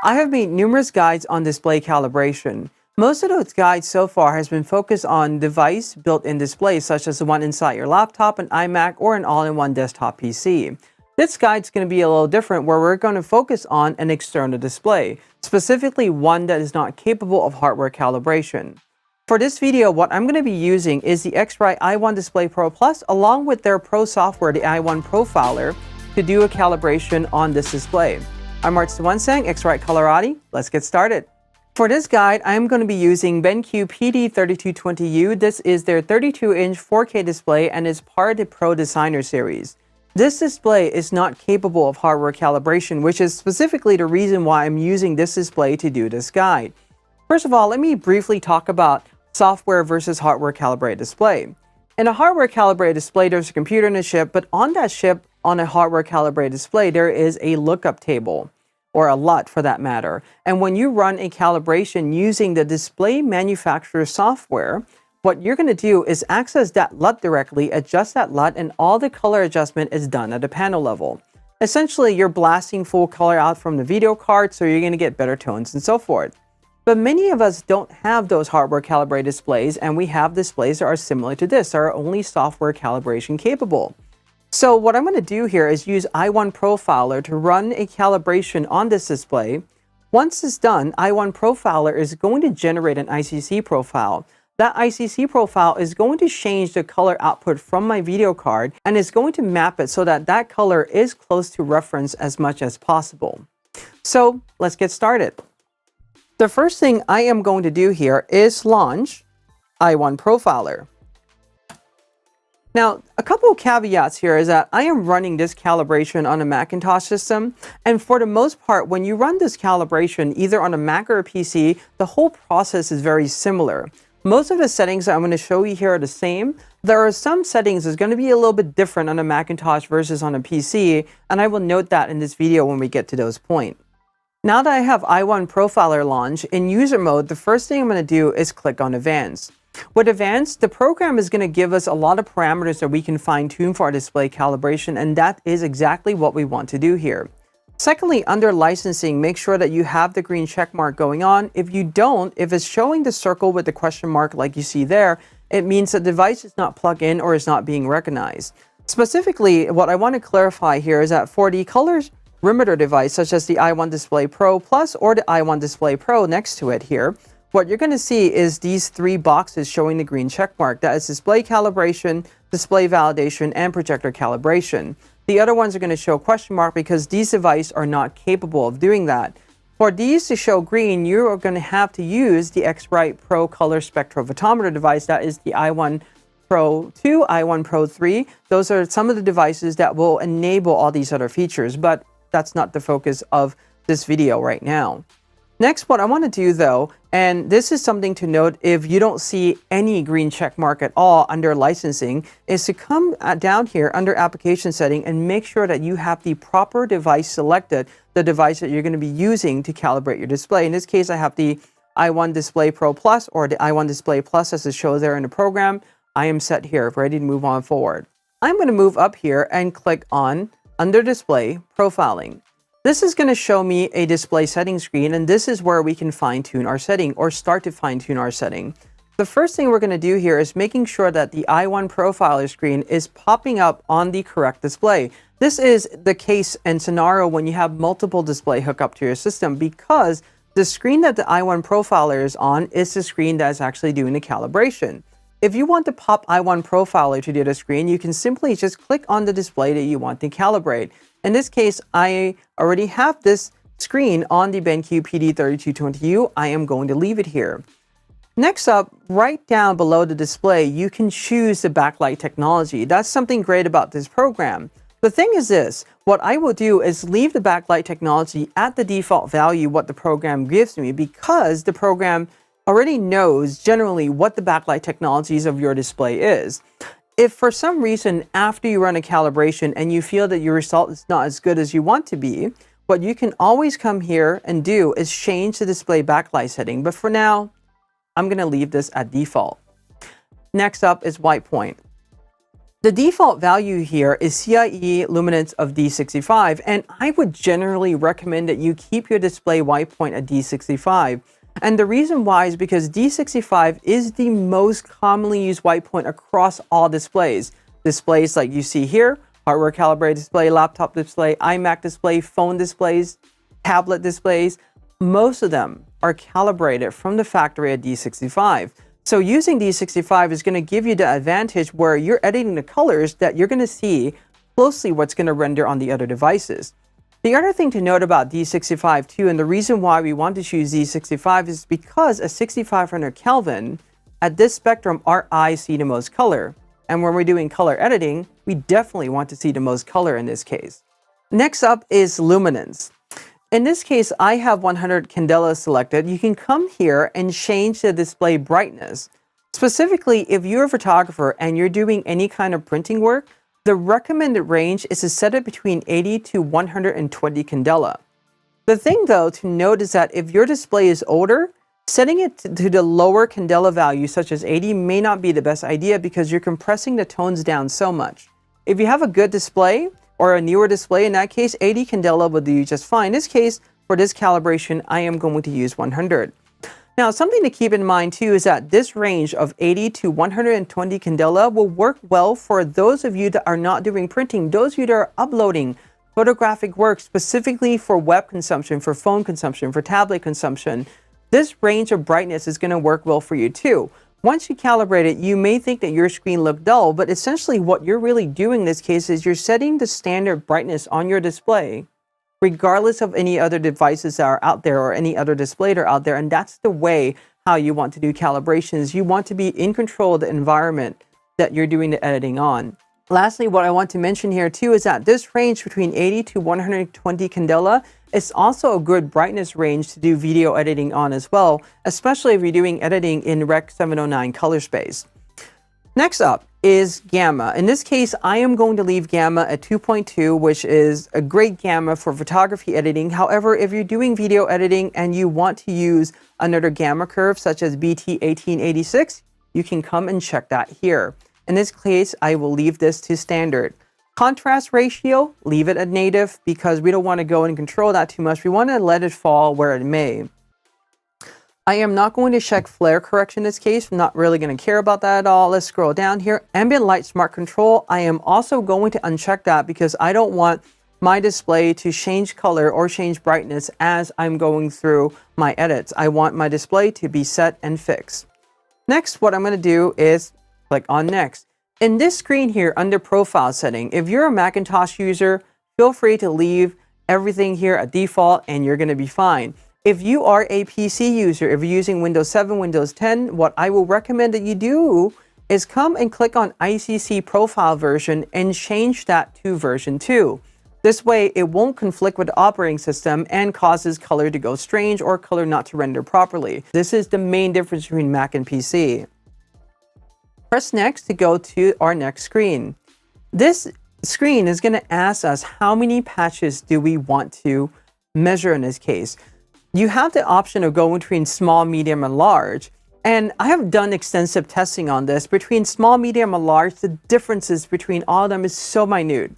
I have made numerous guides on display calibration. Most of those guides so far has been focused on device built-in displays such as the one inside your laptop, an iMac, or an all-in-one desktop PC. This guide is going to be a little different where we're going to focus on an external display, specifically one that is not capable of hardware calibration. For this video, what I'm going to be using is the X-Rite i1Display Pro Plus along with their Pro software, the i1 Profiler, to do a calibration on this display. I'm Mark saying X-Rite Colorati. Let's get started. For this guide, I'm going to be using BenQ PD3220U. This is their 32-inch 4K display and is part of the Pro Designer series. This display is not capable of hardware calibration, which is specifically the reason why I'm using this display to do this guide. First of all, let me briefly talk about software versus hardware calibrated display. In a hardware calibrated display, there's a computer in a chip, but on that chip, on a hardware calibrated display, there is a lookup table, or a LUT for that matter. And when you run a calibration using the display manufacturer software, what you're going to do is access that LUT directly, adjust that LUT, and all the color adjustment is done at the panel level. Essentially, you're blasting full color out from the video card, so you're going to get better tones and so forth. But many of us don't have those hardware calibrated displays, and we have displays that are similar to this, that are only software calibration capable. So what I'm going to do here is use i1 Profiler to run a calibration on this display. Once it's done, i1 Profiler is going to generate an ICC profile. That ICC profile is going to change the color output from my video card and is going to map it so that that color is close to reference as much as possible. So let's get started. The first thing I am going to do here is launch i1 Profiler. Now, a couple of caveats here is that I am running this calibration on a Macintosh system, and for the most part, when you run this calibration either on a Mac or a PC, the whole process is very similar. Most of the settings I'm going to show you here are the same. There are some settings that's going to be a little bit different on a Macintosh versus on a PC, and I will note that in this video when we get to those points. Now that I have i1 Profiler launched, in user mode, the first thing I'm going to do is click on Advanced. With Advanced, the program is going to give us a lot of parameters that we can fine-tune for our display calibration, and that is exactly what we want to do here. Secondly, under licensing, make sure that you have the green check mark going on. If you don't, if it's showing the circle with the question mark like you see there, it means the device is not plugged in or is not being recognized. Specifically, what I want to clarify here is that for the colorimeter device, such as the i1Display Pro Plus or the i1Display Pro next to it here, what you're going to see is these three boxes showing the green check mark. That is display calibration, display validation, and projector calibration. The other ones are going to show question mark because these devices are not capable of doing that. For these to show green, you are going to have to use the X-Rite Pro Color Spectrophotometer device. That is the i1 Pro 2, i1 Pro 3. Those are some of the devices that will enable all these other features, but that's not the focus of this video right now. Next, what I want to do though, and this is something to note if you don't see any green check mark at all under licensing, is to come down here under application setting and make sure that you have the proper device selected, the device that you're going to be using to calibrate your display. In this case, I have the i1Display Pro Plus or the i1Display Plus as it shows there in the program. I am set here, ready to move on forward. I'm going to move up here and click on under Display Profiling. This is going to show me a display setting screen, and this is where we can fine-tune our setting or start to fine-tune our setting. The first thing we're going to do here is making sure that the i1 Profiler screen is popping up on the correct display. This is the case and scenario when you have multiple display hooked up to your system because the screen that the i1 Profiler is on is the screen that is actually doing the calibration. If you want to pop i1 Profiler to the other screen, you can simply just click on the display that you want to calibrate. In this case, I already have this screen on the BenQ PD3220U. I am going to leave it here. Next up, right down below the display, you can choose the backlight technology. That's something great about this program. The thing is this, what I will do is leave the backlight technology at the default value what the program gives me because the program already knows generally what the backlight technologies of your display is. If for some reason after you run a calibration and you feel that your result is not as good as you want to be, what you can always come here and do is change the display backlight setting. But for now, I'm going to leave this at default. Next up is white point. The default value here is CIE luminance of D65, and I would generally recommend that you keep your display white point at D65. And the reason why is because D65 is the most commonly used white point across all displays. Displays like you see here, hardware calibrated display, laptop display, iMac display, phone displays, tablet displays, most of them are calibrated from the factory at D65. So using D65 is going to give you the advantage where you're editing the colors that you're going to see closely what's going to render on the other devices. The other thing to note about D65 too, and the reason why we want to choose D65 is because at 6500 Kelvin, at this spectrum, our eyes see the most color. And when we're doing color editing, we definitely want to see the most color in this case. Next up is luminance. In this case, I have 100 candela selected. You can come here and change the display brightness. Specifically, if you're a photographer and you're doing any kind of printing work, the recommended range is to set it between 80 to 120 candela. The thing though to note is that if your display is older, setting it to the lower candela value such as 80 may not be the best idea because you're compressing the tones down so much. If you have a good display, or a newer display, in that case, 80 candela will do just fine. In this case, for this calibration, I am going to use 100. Now, something to keep in mind too is that this range of 80 to 120 candela will work well for those of you that are not doing printing, those of you that are uploading photographic work specifically for web consumption, for phone consumption, for tablet consumption. This range of brightness is going to work well for you too. Once you calibrate it, you may think that your screen looked dull, but essentially what you're really doing in this case is you're setting the standard brightness on your display, regardless of any other devices that are out there or any other display that are out there. And that's the way how you want to do calibrations. You want to be in control of the environment that you're doing the editing on. Lastly, what I want to mention here too is that this range between 80 to 120 candela is also a good brightness range to do video editing on as well, especially if you're doing editing in Rec 709 color space. Next up is gamma. In this case, I am going to leave gamma at 2.2, which is a great gamma for photography editing. However, if you're doing video editing and you want to use another gamma curve such as BT1886, you can come and check that here. In this case, I will leave this to standard. Contrast ratio, leave it at native because we don't want to go and control that too much. We want to let it fall where it may. I am not going to check flare correction in this case. I'm not really going to care about that at all. Let's scroll down here. Ambient light smart control. I am also going to uncheck that because I don't want my display to change color or change brightness as I'm going through my edits. I want my display to be set and fixed. Next, what I'm going to do is click on next. In this screen here under profile setting, if you're a Macintosh user, feel free to leave everything here at default and you're going to be fine. If you are a PC user, if you're using Windows 7, Windows 10, what I will recommend that you do is come and click on ICC profile version and change that to version 2. This way it won't conflict with the operating system and causes color to go strange or color not to render properly. This is the main difference between Mac and PC. Press next to go to our next screen. This screen is going to ask us how many patches do we want to measure in this case. You have the option of going between small, medium, and large. And I have done extensive testing on this. Between small, medium, and large, the differences between all of them is so minute.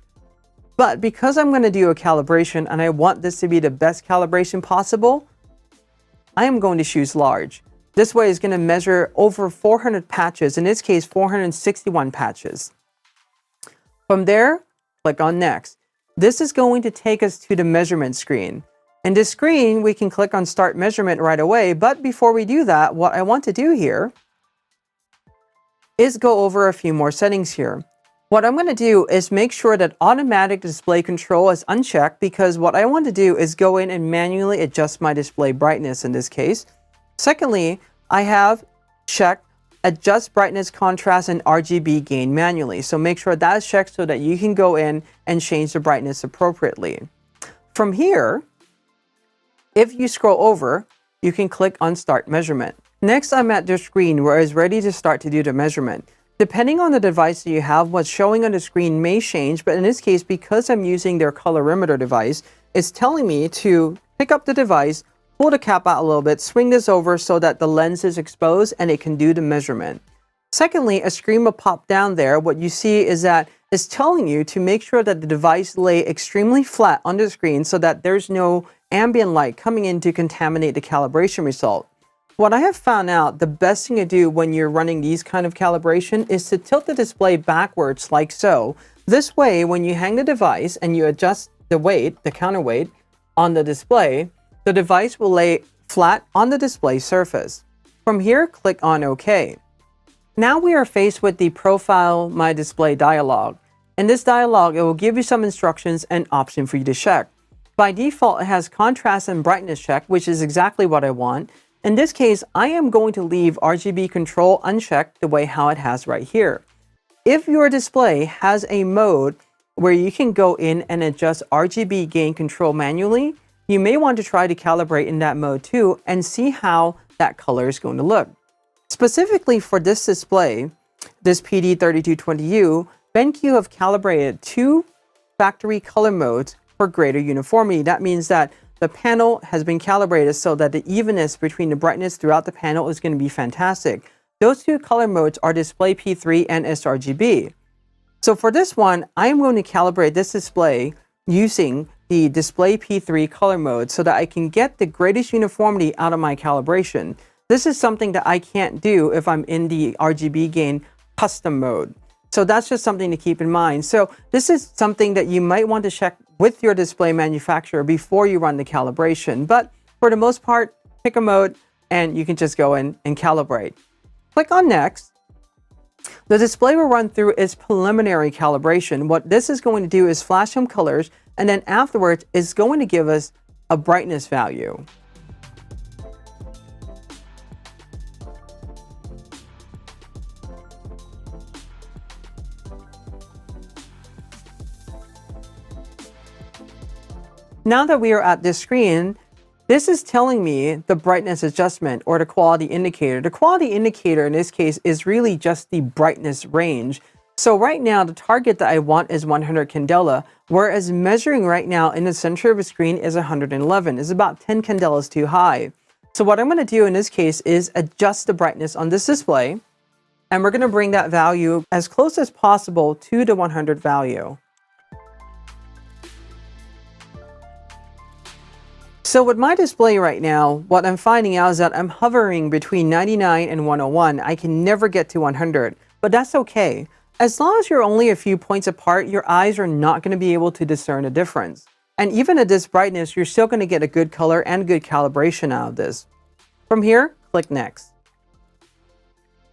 But because I'm going to do a calibration and I want this to be the best calibration possible, I am going to choose large. This way is going to measure over 400 patches, in this case 461 patches. From there, click on next. This is going to take us to the measurement screen. In this screen, we can click on start measurement right away, but before we do that, what I want to do here is go over a few more settings here. What I'm going to do is make sure that automatic display control is unchecked because what I want to do is go in and manually adjust my display brightness in this case. Secondly, I have checked adjust brightness, contrast, and RGB gain manually. So make sure that is checked so that you can go in and change the brightness appropriately. From here, if you scroll over, you can click on start measurement. Next, I'm at the screen where it's ready to start to do the measurement. Depending on the device that you have, what's showing on the screen may change, but in this case, because I'm using their colorimeter device, it's telling me to pick up the device, pull the cap out a little bit, swing this over so that the lens is exposed and it can do the measurement. Secondly, a screen will pop down there. What you see is that it's telling you to make sure that the device lay extremely flat on the screen so that there's no ambient light coming in to contaminate the calibration result. What I have found out, the best thing to do when you're running these kind of calibration is to tilt the display backwards like so. This way, when you hang the device and you adjust the weight, the counterweight, on the display, the device will lay flat on the display surface. From here, click on OK. Now we are faced with the Profile My Display dialog. In this dialog, it will give you some instructions and options for you to check. By default, it has contrast and brightness check, which is exactly what I want. In this case, I am going to leave RGB control unchecked the way how it has right here. If your display has a mode where you can go in and adjust RGB gain control manually, you may want to try to calibrate in that mode too and see how that color is going to look. Specifically for this display, this PD3220U, BenQ have calibrated 2 factory color modes for greater uniformity. That means that the panel has been calibrated so that the evenness between the brightness throughout the panel is going to be fantastic. Those 2 color modes are Display P3 and sRGB. So for this one, I am going to calibrate this display using the Display P3 color mode so that I can get the greatest uniformity out of my calibration. This is something that I can't do if I'm in the RGB gain custom mode. So that's just something to keep in mind. So this is something that you might want to check with your display manufacturer before you run the calibration. But for the most part, pick a mode and you can just go in and calibrate. Click on Next. The display will run through its preliminary calibration. What this is going to do is flash some colors, and then afterwards it's going to give us a brightness value. Now that we are at this screen, this is telling me the brightness adjustment or the quality indicator. The quality indicator in this case is really just the brightness range. So right now, the target that I want is 100 candela, whereas measuring right now in the center of the screen is 111. It's about 10 candelas too high. So what I'm going to do in this case is adjust the brightness on this display, and we're going to bring that value as close as possible to the 100 value. So with my display right now, what I'm finding out is that I'm hovering between 99 and 101. I can never get to 100, but that's okay. As long as you're only a few points apart, your eyes are not going to be able to discern a difference. And even at this brightness, you're still going to get a good color and good calibration out of this. From here, click Next.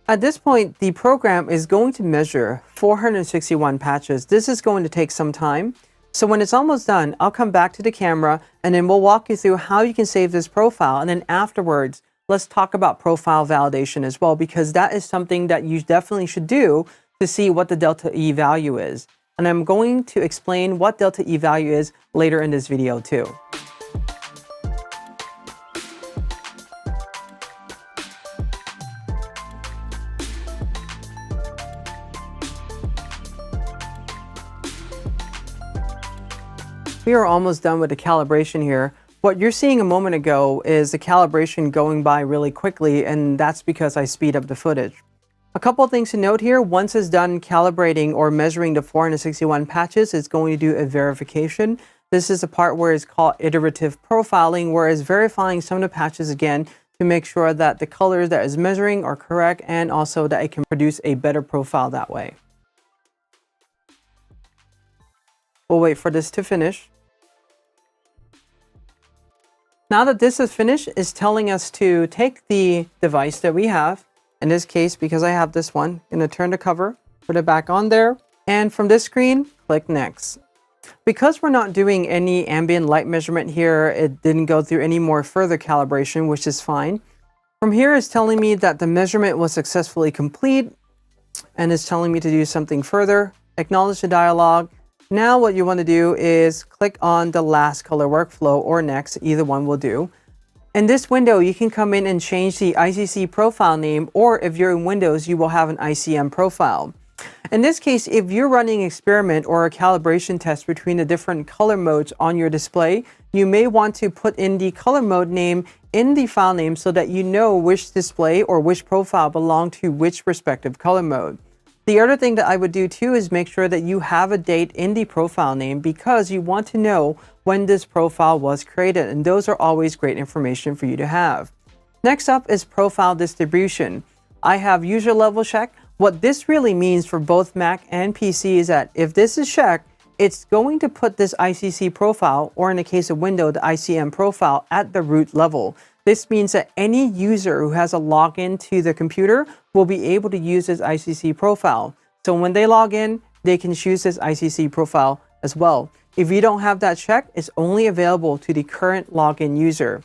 At this point, the program is going to measure 461 patches. This is going to take some time. So when it's almost done, I'll come back to the camera and then we'll walk you through how you can save this profile. And then afterwards, let's talk about profile validation as well, because that is something that you definitely should do to see what the delta E value is. And I'm going to explain what delta E value is later in this video too. We are almost done with the calibration here. What you're seeing a moment ago is the calibration going by really quickly, and that's because I speed up the footage. A couple of things to note here. Once it's done calibrating or measuring the 461 patches, it's going to do a verification. This is the part where it's called iterative profiling, where it's verifying some of the patches again to make sure that the colors that it's measuring are correct and also that it can produce a better profile that way. We'll wait for this to finish. Now that this is finished, it's telling us to take the device that we have. In this case, because I have this one, I'm going to turn the cover, put it back on there, and from this screen, click Next. Because we're not doing any ambient light measurement here, it didn't go through any more further calibration, which is fine. From here, it's telling me that the measurement was successfully complete, and it's telling me to do something further. Acknowledge the dialog. Now what you want to do is click on the last color workflow or next, either one will do. In this window, you can come in and change the ICC profile name, or if you're in Windows, you will have an ICM profile. In this case, if you're running an experiment or a calibration test between the different color modes on your display, you may want to put in the color mode name in the file name so that you know which display or which profile belong to which respective color mode. The other thing that I would do too is make sure that you have a date in the profile name because you want to know when this profile was created, and those are always great information for you to have. Next up is profile distribution. I have user level check. What this really means for both Mac and PC is that if this is checked, it's going to put this ICC profile, or in the case of Windows, the ICM profile, at the root level. This means that any user who has a login to the computer will be able to use this ICC profile. So when they log in, they can choose this ICC profile as well. If you don't have that checked, it's only available to the current login user.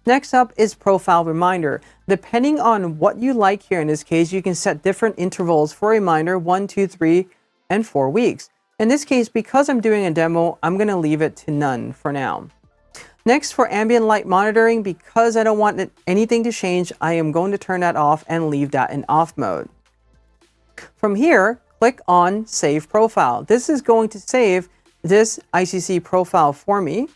Next up is profile reminder. Depending on what you like here in this case, you can set different intervals for reminder, 1, 2, 3, and 4 weeks. In this case, because I'm doing a demo, I'm going to leave it to none for now. Next, for ambient light monitoring, because I don't want anything to change, I am going to turn that off and leave that in off mode. From here, click on Save Profile. This is going to save this ICC profile for me.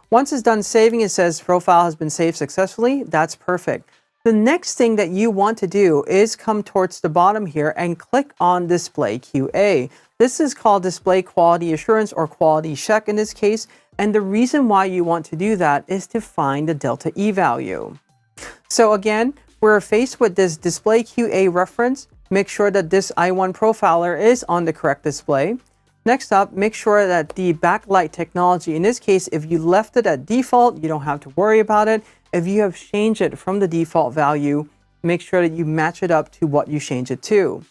Once it's done saving, it says profile has been saved successfully. That's perfect. The next thing that you want to do is come towards the bottom here and click on Display QA. This is called Display Quality Assurance or Quality Check in this case. And the reason why you want to do that is to find the delta E value. So again, we're faced with this Display QA reference. Make sure that this i1 profiler is on the correct display. Next up, make sure that the backlight technology, in this case, if you left it at default, you don't have to worry about it. If you have changed it from the default value, make sure that you match it up to what you change it to.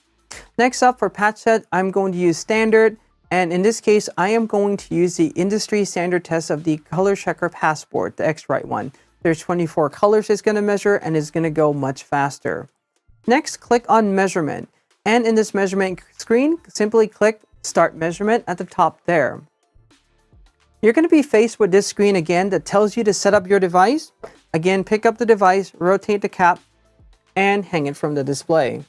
Next up, for patch set, I'm going to use standard. And in this case, I am going to use the industry standard test of the color checker passport, the X-Rite one. There's 24 colors it's going to measure, and it's going to go much faster. Next, click on measurement. And in this measurement screen, simply click Start Measurement at the top there. You're going to be faced with this screen again that tells you to set up your device. Again, pick up the device, rotate the cap, and hang it from the display.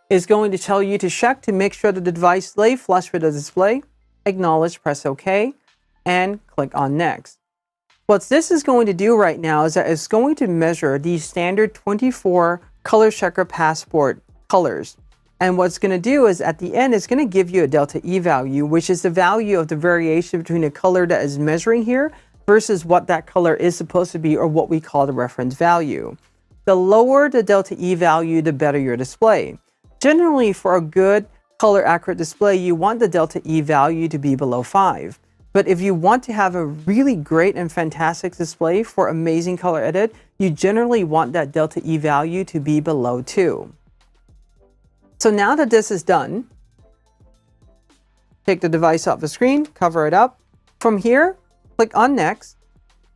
It's going to tell you to check to make sure that the device lay flush with the display. Acknowledge, press OK, and click on Next. What this is going to do right now is that it's going to measure the standard 24 color checker passport colors. And what's going to do is at the end, it's going to give you a delta E value, which is the value of the variation between the color that is measuring here versus what that color is supposed to be, or what we call the reference value. The lower the delta E value, the better your display. Generally, for a good color accurate display, you want the delta E value to be below 5. But if you want to have a really great and fantastic display for amazing color edit, you generally want that delta E value to be below 2. So now that this is done, take the device off the screen, cover it up. From here, click on Next.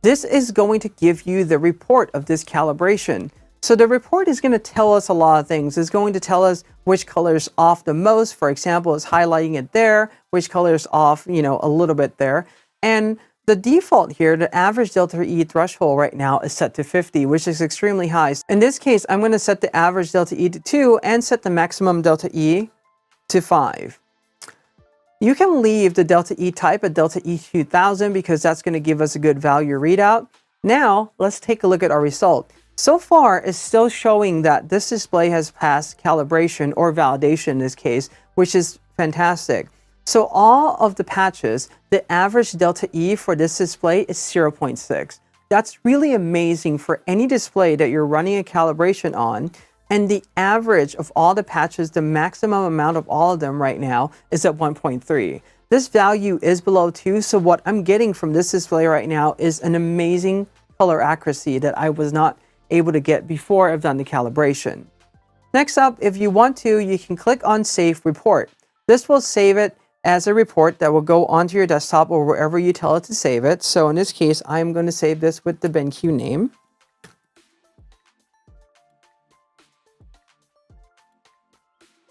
This is going to give you the report of this calibration. So the report is going to tell us a lot of things. It's going to tell us which color is off the most. For example, it's highlighting it there, which color is off, a little bit there. And the default here, the average delta E threshold right now is set to 50, which is extremely high. In this case, I'm going to set the average delta E to 2 and set the maximum delta E to 5. You can leave the delta E type at delta E 2000 because that's going to give us a good value readout. Now, let's take a look at our result. So far, it's still showing that this display has passed calibration or validation in this case, which is fantastic. So all of the patches, the average delta E for this display is 0.6. That's really amazing for any display that you're running a calibration on. And the average of all the patches, the maximum amount of all of them right now is at 1.3. This value is below 2, so what I'm getting from this display right now is an amazing color accuracy that I was not able to get before I've done the calibration. Next up, if you want to, you can click on Save Report. This will save it as a report that will go onto your desktop or wherever you tell it to save it. So in this case, I'm going to save this with the BenQ name.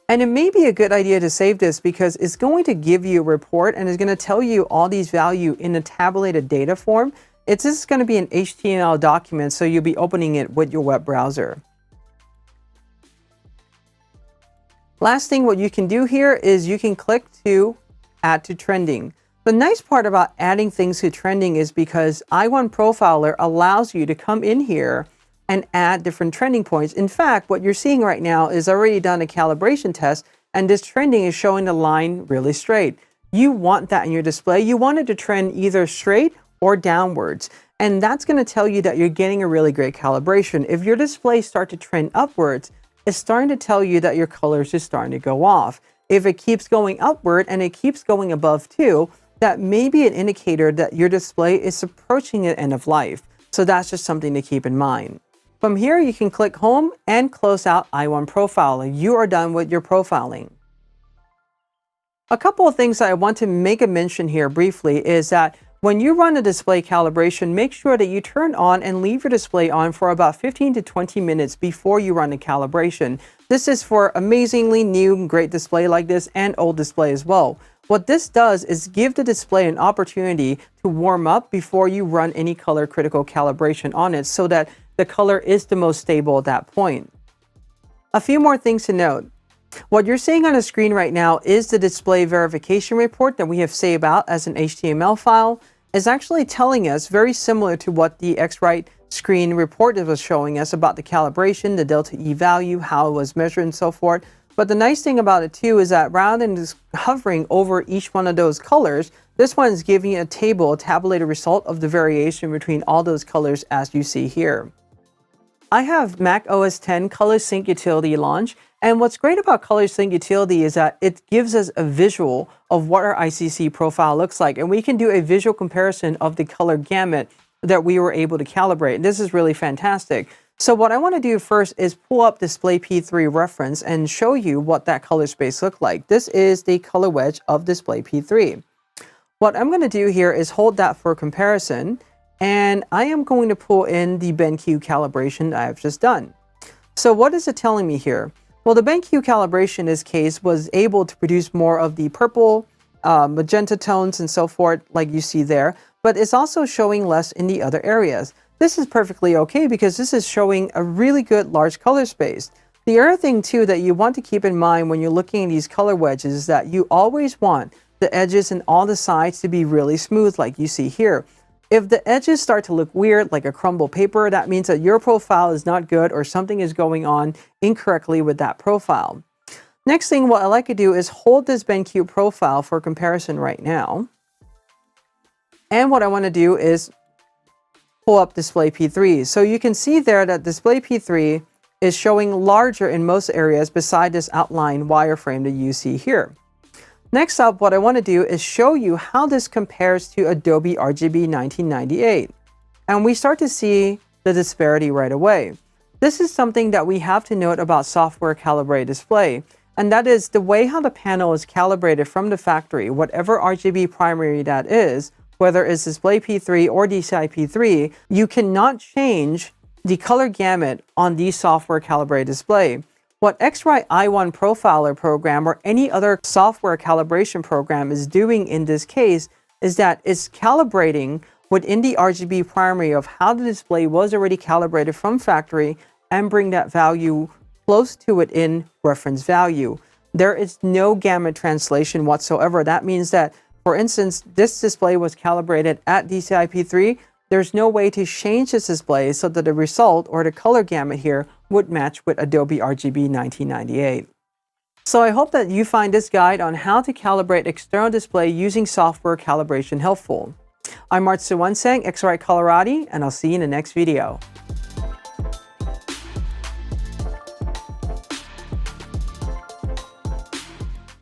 And it may be a good idea to save this because it's going to give you a report and it's going to tell you all these values in a tabulated data form. It's just going to be an HTML document, so you'll be opening it with your web browser. Last thing, what you can do here is you can click to add to trending. The nice part about adding things to trending is because i1 Profiler allows you to come in here and add different trending points. In fact, what you're seeing right now is already done a calibration test, and this trending is showing the line really straight. You want that in your display. You want it to trend either straight or downwards. And that's going to tell you that you're getting a really great calibration. If your displays start to trend upwards, it's starting to tell you that your colors is starting to go off. If it keeps going upward and it keeps going above too, that may be an indicator that your display is approaching the end of life. So that's just something to keep in mind. From here, you can click Home and close out i1 Profiler. You are done with your profiling. A couple of things that I want to make a mention here briefly is that when you run a display calibration, make sure that you turn on and leave your display on for about 15 to 20 minutes before you run a calibration. This is for amazingly new and great display like this and old display as well. What this does is give the display an opportunity to warm up before you run any color critical calibration on it so that the color is the most stable at that point. A few more things to note. What you're seeing on the screen right now is the display verification report that we have saved out as an HTML file. Is actually telling us very similar to what the X-Rite screen report was showing us about the calibration, the delta E value, how it was measured and so forth. But the nice thing about it too is that rather than just hovering over each one of those colors, this one is giving you a table, a tabulated result of the variation between all those colors as you see here. I have Mac OS X Color Sync Utility launch, and what's great about Color Sync Utility is that it gives us a visual of what our ICC profile looks like, and we can do a visual comparison of the color gamut that we were able to calibrate. And this is really fantastic. So what I want to do first is pull up Display P3 reference and show you what that color space looked like. This is the color wedge of Display P3. What I'm going to do here is hold that for comparison, and I am going to pull in the BenQ calibration that I've just done. So what is it telling me here? Well, the BenQ calibration in this case was able to produce more of the purple, magenta tones and so forth like you see there, but it's also showing less in the other areas. This is perfectly okay because this is showing a really good large color space. The other thing too that you want to keep in mind when you're looking at these color wedges is that you always want the edges and all the sides to be really smooth like you see here. If the edges start to look weird, like a crumbled paper, that means that your profile is not good or something is going on incorrectly with that profile. Next thing, what I like to do is hold this BenQ profile for comparison right now. And what I want to do is pull up Display P3. So you can see there that Display P3 is showing larger in most areas beside this outline wireframe that you see here. Next up, what I want to do is show you how this compares to Adobe RGB 1998. And we start to see the disparity right away. This is something that we have to note about software calibrated display, and that is the way how the panel is calibrated from the factory, whatever RGB primary that is, whether it's Display P3 or DCI P3, you cannot change the color gamut on the software calibrated display. What X-Rite i1 Profiler program or any other software calibration program is doing in this case is that it's calibrating within the RGB primary of how the display was already calibrated from factory and bring that value close to it in reference value. There is no gamut translation whatsoever. That means that, for instance, this display was calibrated at DCI P3. There's no way to change this display so that the result or the color gamut here would match with Adobe RGB 1998. So I hope that you find this guide on how to calibrate external display using software calibration helpful. I'm Mark Suwanseng, X-Rite Colorati, and I'll see you in the next video.